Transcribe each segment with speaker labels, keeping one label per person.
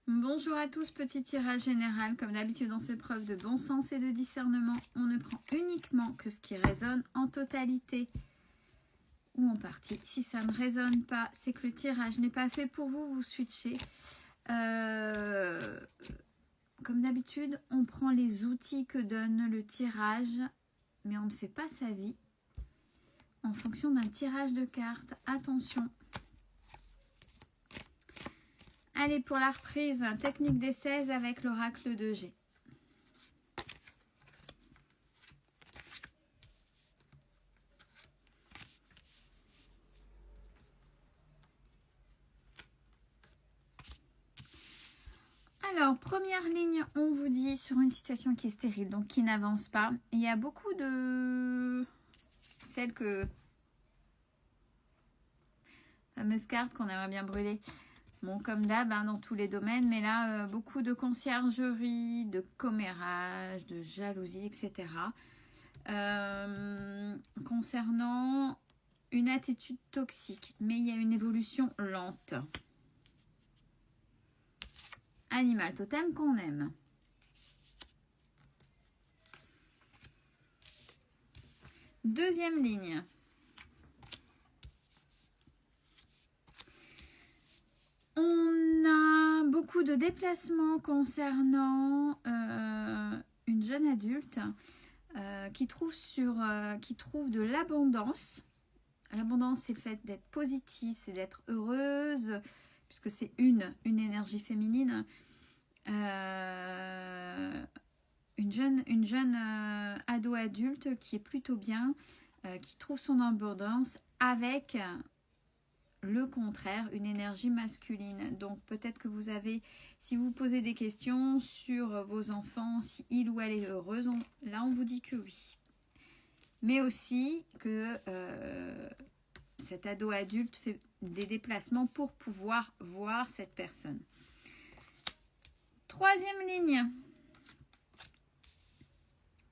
Speaker 1: Bonjour à tous, petit tirage général. Comme d'habitude, on fait preuve de bon sens et de discernement. On ne prend uniquement que ce qui résonne en totalité ou en partie. Si ça ne résonne pas, c'est que le tirage n'est pas fait pour vous, vous switchez. Comme d'habitude, on prend les outils que donne le tirage, mais on ne fait pas sa vie en fonction d'un tirage de cartes. Attention. Allez, pour la reprise, technique des 16 avec l'oracle de G. Alors, première ligne, on vous dit sur une situation qui est stérile, donc qui n'avance pas. Il y a beaucoup de... celles que... fameuses cartes qu'on aimerait bien brûler. Bon, comme d'hab, hein, dans tous les domaines, mais là, beaucoup de conciergerie, de commérage, de jalousie, etc. Concernant une attitude toxique, mais il y a une évolution lente. Animal totem qu'on aime. Deuxième ligne. On a beaucoup de déplacements concernant une jeune adulte qui trouve de l'abondance. L'abondance, c'est le fait d'être positive, c'est d'être heureuse, puisque c'est une énergie féminine. Une jeune ado adulte qui est plutôt bien, qui trouve son abondance avec le contraire, une énergie masculine. Donc peut-être que vous avez, si vous posez des questions sur vos enfants, si il ou elle est heureuse, là on vous dit que oui. Mais aussi que cet ado adulte fait des déplacements pour pouvoir voir cette personne. Troisième ligne.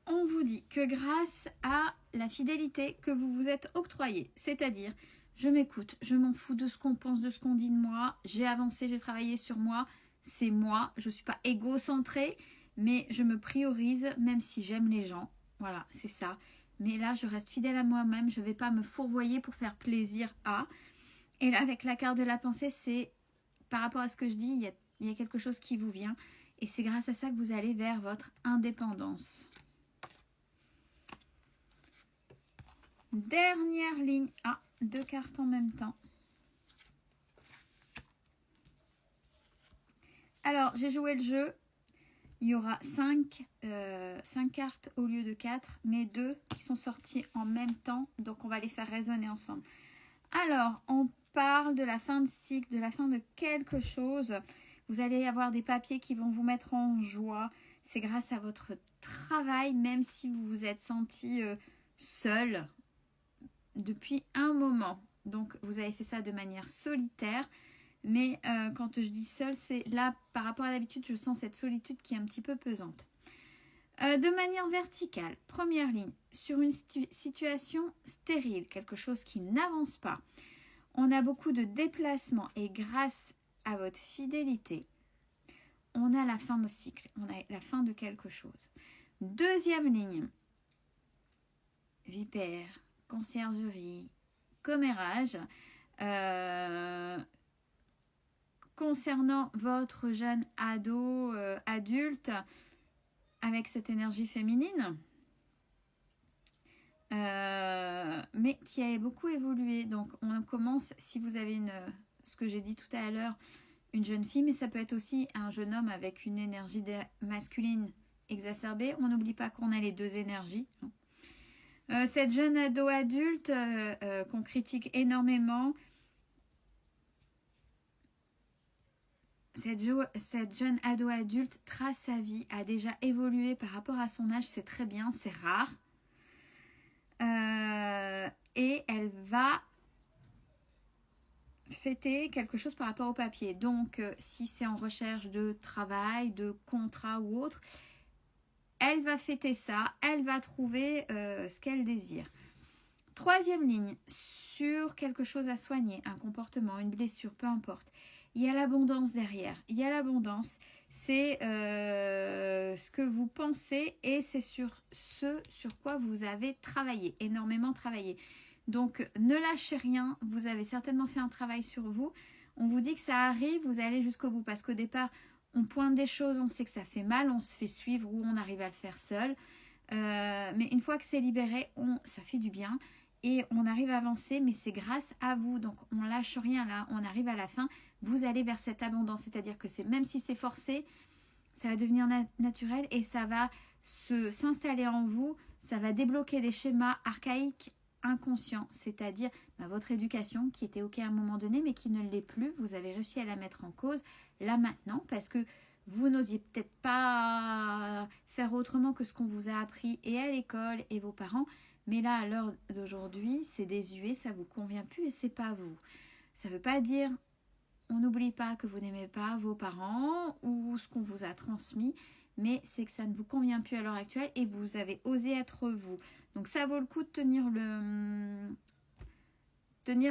Speaker 1: On vous dit que grâce à la fidélité que vous vous êtes octroyée, c'est-à-dire je m'écoute, je m'en fous de ce qu'on pense, de ce qu'on dit de moi, j'ai avancé, j'ai travaillé sur moi, c'est moi, je ne suis pas égocentrée, mais je me priorise même si j'aime les gens, voilà, c'est ça. Mais là, je reste fidèle à moi-même, je ne vais pas me fourvoyer pour faire plaisir à. Et là, avec la carte de la pensée, c'est par rapport à ce que je dis, il y a quelque chose qui vous vient, et c'est grâce à ça que vous allez vers votre indépendance. Dernière ligne. Ah, deux cartes en même temps. Alors, j'ai joué le jeu. Il y aura 5 cartes au lieu de 4, mais 2 qui sont sorties en même temps. Donc, on va les faire résonner ensemble. Alors, on parle de la fin de cycle, de la fin de quelque chose. Vous allez avoir des papiers qui vont vous mettre en joie. C'est grâce à votre travail, même si vous vous êtes senti seul depuis un moment. Donc, vous avez fait ça de manière solitaire. Mais quand je dis seul, c'est là, par rapport à d'habitude, je sens cette solitude qui est un petit peu pesante. De manière verticale, première ligne, sur une situation stérile, quelque chose qui n'avance pas. On a beaucoup de déplacements et grâce à votre fidélité, on a la fin de cycle, on a la fin de quelque chose. Deuxième ligne, vipère, conciergerie, commérage. Concernant votre jeune ado, adulte, avec cette énergie féminine, mais qui a beaucoup évolué. Donc, on commence, si vous avez ce que j'ai dit tout à l'heure, une jeune fille, mais ça peut être aussi un jeune homme avec une énergie masculine exacerbée. On n'oublie pas qu'on a les deux énergies. Cette jeune ado adulte qu'on critique énormément, cette jeune ado adulte trace sa vie, a déjà évolué par rapport à son âge, c'est très bien, c'est rare. Et elle va fêter quelque chose par rapport au papier. Donc, si c'est en recherche de travail, de contrat ou autre, elle va fêter ça, elle va trouver ce qu'elle désire. Troisième ligne, sur quelque chose à soigner, un comportement, une blessure, peu importe. il y a l'abondance derrière. Il y a l'abondance. C'est ce que vous pensez et c'est sur ce sur quoi vous avez travaillé, énormément travaillé. Donc, ne lâchez rien. Vous avez certainement fait un travail sur vous. On vous dit que ça arrive, vous allez jusqu'au bout. Parce qu'au départ, on pointe des choses, on sait que ça fait mal, on se fait suivre ou on arrive à le faire seul. Mais une fois que c'est libéré, ça fait du bien. Et on arrive à avancer, mais c'est grâce à vous. Donc, on lâche rien là. On arrive à la fin. Vous allez vers cette abondance. C'est-à-dire que même si c'est forcé, ça va devenir naturel et ça va s'installer en vous. Ça va débloquer des schémas archaïques inconscients. C'est-à-dire votre éducation qui était OK à un moment donné, mais qui ne l'est plus. Vous avez réussi à la mettre en cause là maintenant parce que vous n'osiez peut-être pas faire autrement que ce qu'on vous a appris et à l'école et vos parents. Mais là, à l'heure d'aujourd'hui, c'est désuet, ça vous convient plus et c'est pas vous. Ça veut pas dire, on n'oublie pas que vous n'aimez pas vos parents ou ce qu'on vous a transmis, mais c'est que ça ne vous convient plus à l'heure actuelle et vous avez osé être vous. Donc ça vaut le coup de tenir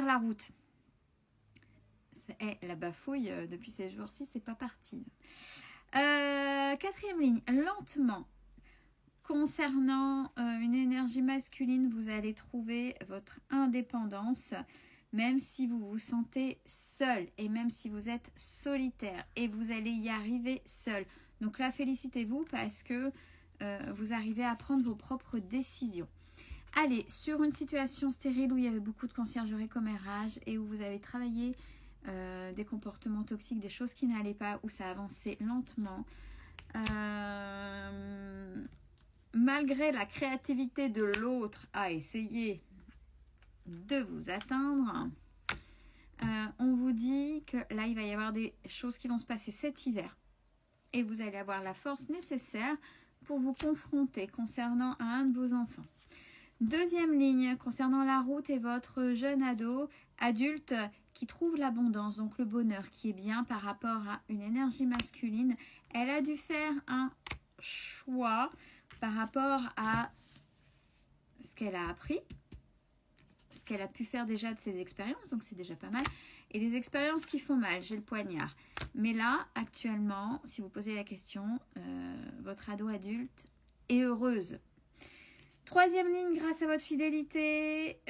Speaker 1: la route. La bafouille, depuis ces jours-ci, c'est pas parti. Quatrième ligne, lentement. Concernant une énergie masculine, vous allez trouver votre indépendance, même si vous vous sentez seul et même si vous êtes solitaire et vous allez y arriver seul. Donc là, félicitez-vous parce que vous arrivez à prendre vos propres décisions. Allez, sur une situation stérile où il y avait beaucoup de conciergerie commérage et où vous avez travaillé des comportements toxiques, des choses qui n'allaient pas, où ça avançait lentement. Malgré la créativité de l'autre à essayer de vous atteindre, on vous dit que là, il va y avoir des choses qui vont se passer cet hiver. Et vous allez avoir la force nécessaire pour vous confronter concernant un de vos enfants. Deuxième ligne, concernant la route et votre jeune adulte qui trouve l'abondance, donc le bonheur qui est bien par rapport à une énergie masculine. Elle a dû faire un choix par rapport à ce qu'elle a appris, ce qu'elle a pu faire déjà de ses expériences, donc c'est déjà pas mal, et des expériences qui font mal, j'ai le poignard. Mais là, actuellement, si vous posez la question, votre ado adulte est heureuse. Troisième ligne, grâce à votre fidélité,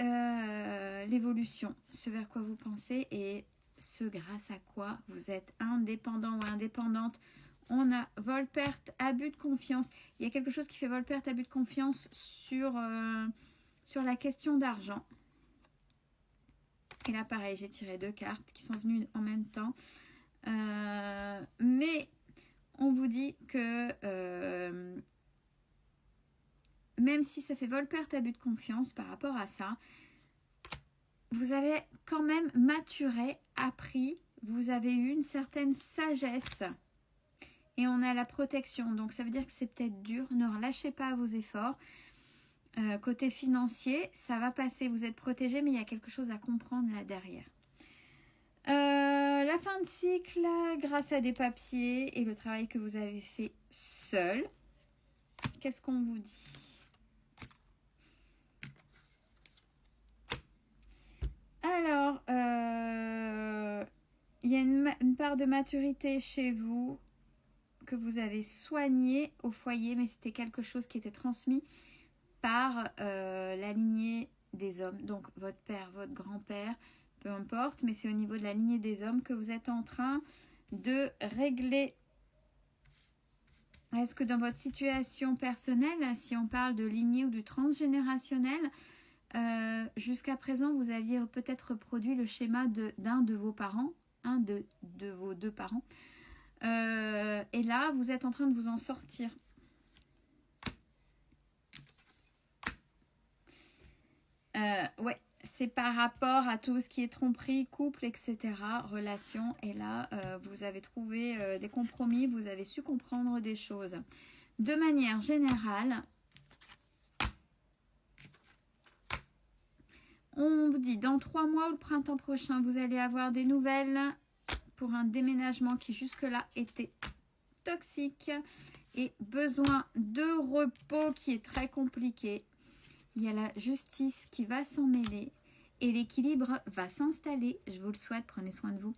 Speaker 1: l'évolution, ce vers quoi vous pensez et ce grâce à quoi vous êtes indépendant ou indépendante. On a vol-perte, abus de confiance. Il y a quelque chose qui fait vol-perte, abus de confiance sur la question d'argent. Et là, pareil, j'ai tiré 2 cartes qui sont venues en même temps. Mais on vous dit que même si ça fait vol-perte, abus de confiance par rapport à ça, vous avez quand même maturé, appris, vous avez eu une certaine sagesse. Et on a la protection, donc ça veut dire que c'est peut-être dur, ne relâchez pas vos efforts. Côté financier, ça va passer, vous êtes protégé, mais il y a quelque chose à comprendre là derrière. La fin de cycle, grâce à des papiers et le travail que vous avez fait seul. Qu'est-ce qu'on vous dit ? Alors, il y a une part de maturité chez vous que vous avez soigné au foyer, mais c'était quelque chose qui était transmis par la lignée des hommes. Donc, votre père, votre grand-père, peu importe, mais c'est au niveau de la lignée des hommes que vous êtes en train de régler. Est-ce que dans votre situation personnelle, si on parle de lignée ou du transgénérationnel, jusqu'à présent, vous aviez peut-être reproduit le schéma d'un de vos parents, un de vos 2 parents. Et là, vous êtes en train de vous en sortir. Ouais, c'est par rapport à tout ce qui est tromperie, couple, etc., relation. Et là, vous avez trouvé des compromis, vous avez su comprendre des choses. De manière générale, on vous dit, dans 3 mois ou le printemps prochain, vous allez avoir des nouvelles pour un déménagement qui jusque-là était toxique et besoin de repos qui est très compliqué. Il y a la justice qui va s'en mêler et l'équilibre va s'installer. Je vous le souhaite, prenez soin de vous.